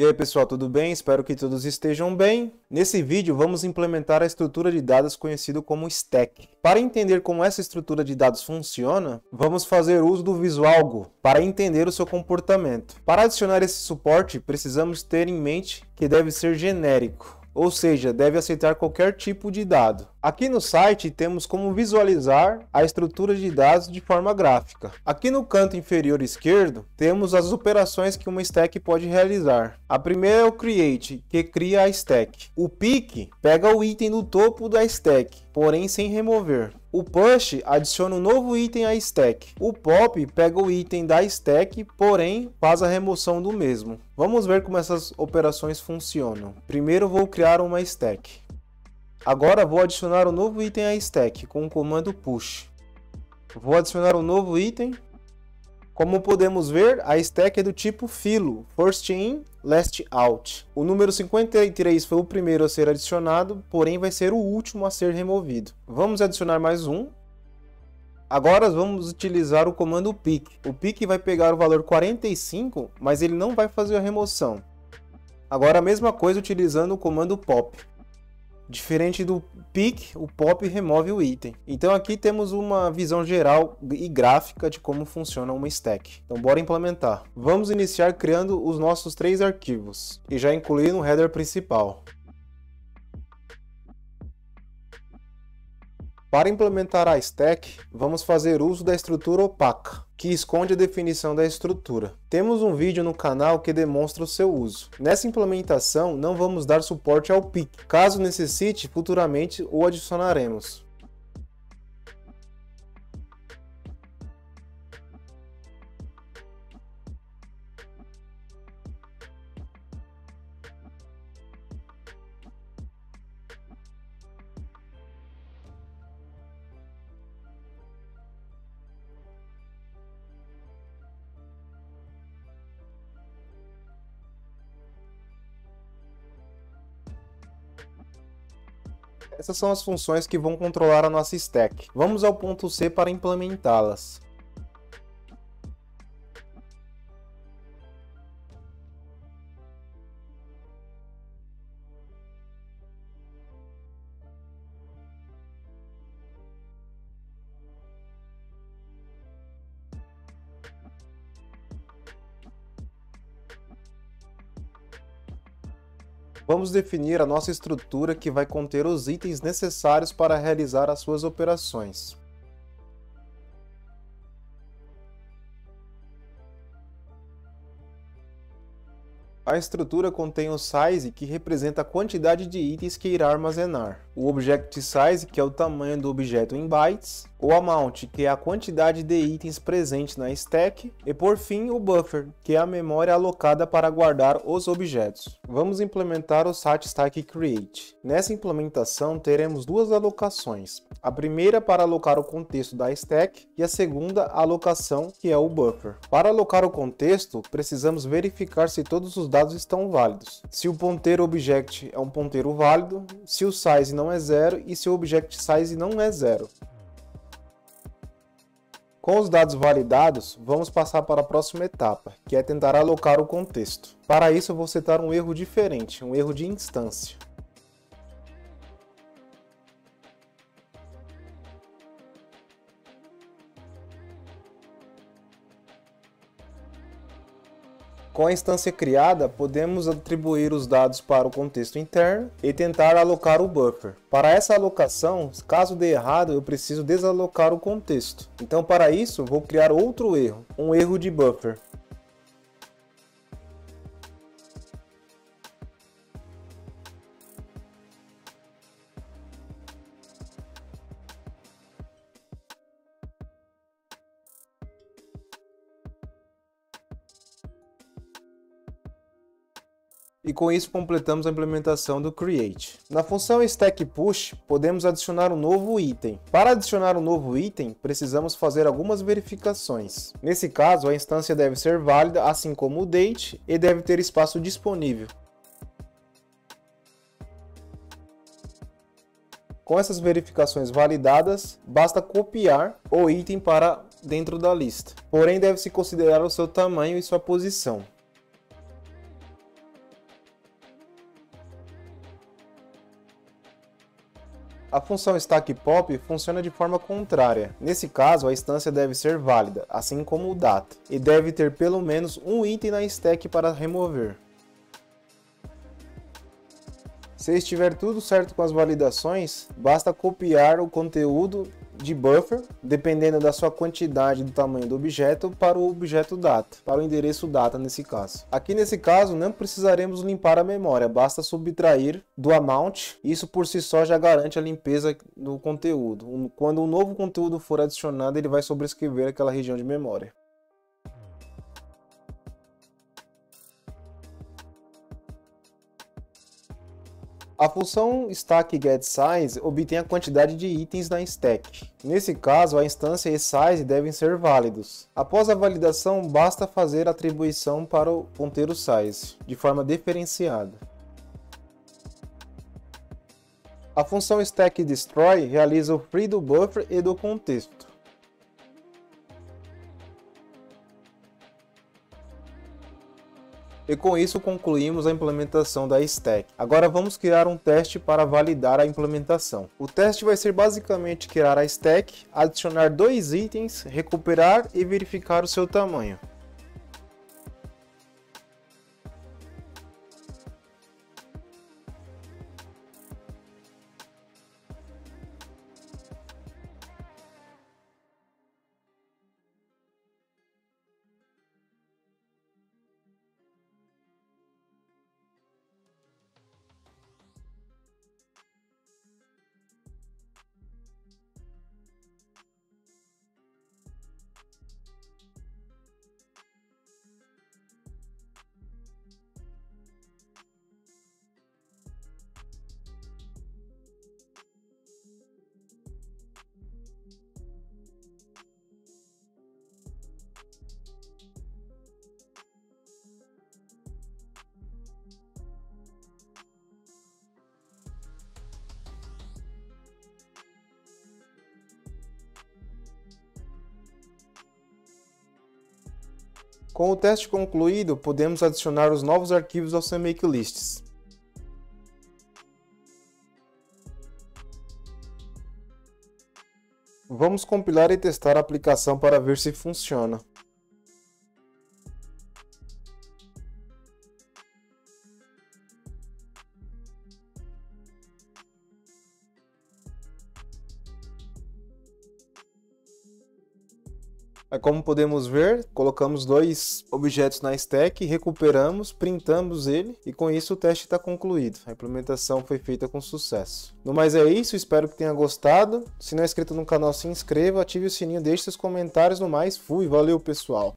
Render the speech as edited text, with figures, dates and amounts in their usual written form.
aí pessoal, tudo bem? Espero que todos estejam bem. Nesse vídeo vamos implementar a estrutura de dados conhecido como Stack. Para entender como essa estrutura de dados funciona, vamos fazer uso do Visualgo para entender o seu comportamento. Para adicionar esse suporte, precisamos ter em mente que deve ser genérico. Ou seja, deve aceitar qualquer tipo de dado. Aqui no site temos como visualizar a estrutura de dados de forma gráfica. Aqui no canto inferior esquerdo temos as operações que uma stack pode realizar. A primeira é o create, que cria a stack. O pick pega o item do topo da stack, porém sem remover. O push adiciona um novo item à stack. O pop pega o item da stack, porém faz a remoção do mesmo. Vamos ver como essas operações funcionam. Primeiro vou criar uma stack. Agora vou adicionar um novo item à stack com o comando push. Vou adicionar um novo item. Como podemos ver, a stack é do tipo filo, first in, last out. O número 53 foi o primeiro a ser adicionado, porém vai ser o último a ser removido. Vamos adicionar mais um. Agora vamos utilizar o comando pick. O pick vai pegar o valor 45, mas ele não vai fazer a remoção. Agora a mesma coisa utilizando o comando pop. Diferente do pick, o pop remove o item. Então aqui temos uma visão geral e gráfica de como funciona uma stack. Então bora implementar. Vamos iniciar criando os nossos 3 arquivos e já incluir no header principal. Para implementar a stack, vamos fazer uso da estrutura opaca, que esconde a definição da estrutura. Temos um vídeo no canal que demonstra o seu uso. Nessa implementação, não vamos dar suporte ao pick. Caso necessite, futuramente o adicionaremos. Essas são as funções que vão controlar a nossa stack. Vamos ao ponto C para implementá-las. Vamos definir a nossa estrutura que vai conter os itens necessários para realizar as suas operações. A estrutura contém o size, que representa a quantidade de itens que irá armazenar, o object size, que é o tamanho do objeto em bytes, o amount, que é a quantidade de itens presentes na stack, e por fim o buffer, que é a memória alocada para guardar os objetos. Vamos implementar o stack create. Nessa implementação teremos duas alocações, a primeira para alocar o contexto da stack e a segunda a alocação, que é o buffer. Para alocar o contexto, precisamos verificar se todos os dados estão válidos, se o ponteiro object é um ponteiro válido, se o size não é 0 e se o object size não é 0. Com os dados validados, vamos passar para a próxima etapa, que é tentar alocar o contexto. Para isso eu vou setar um erro diferente, um erro de instância. Com a instância criada, podemos atribuir os dados para o contexto interno e tentar alocar o buffer. Para essa alocação, caso dê errado, eu preciso desalocar o contexto. Então, para isso, vou criar outro erro, um erro de buffer. E com isso completamos a implementação do create. Na função stack push, podemos adicionar um novo item. Para adicionar um novo item, precisamos fazer algumas verificações. Nesse caso, a instância deve ser válida, assim como o date, e deve ter espaço disponível. Com essas verificações validadas, basta copiar o item para dentro da lista. Porém, deve-se considerar o seu tamanho e sua posição. A função stack pop funciona de forma contrária. Nesse caso, a instância deve ser válida, assim como o data, e deve ter pelo menos um item na stack para remover. Se estiver tudo certo com as validações, basta copiar o conteúdo de buffer, dependendo da sua quantidade do tamanho do objeto, para o objeto data, para o endereço data nesse caso. Aqui nesse caso não precisaremos limpar a memória, basta subtrair do amount, isso por si só já garante a limpeza do conteúdo. Quando um novo conteúdo for adicionado, ele vai sobrescrever aquela região de memória. A função stackGetSize obtém a quantidade de itens na stack. Nesse caso, a instância e size devem ser válidos. Após a validação, basta fazer a atribuição para o ponteiro size, de forma diferenciada. A função stackDestroy realiza o free do buffer e do contexto. E com isso concluímos a implementação da stack. Agora vamos criar um teste para validar a implementação. O teste vai ser basicamente criar a stack, adicionar 2 itens, recuperar e verificar o seu tamanho. Com o teste concluído, podemos adicionar os novos arquivos ao CMakeLists. Vamos compilar e testar a aplicação para ver se funciona. Como podemos ver, colocamos 2 objetos na stack, recuperamos, printamos ele e com isso o teste está concluído. A implementação foi feita com sucesso. No mais é isso, espero que tenha gostado. Se não é inscrito no canal, se inscreva, ative o sininho, deixe seus comentários. No mais, fui, valeu pessoal!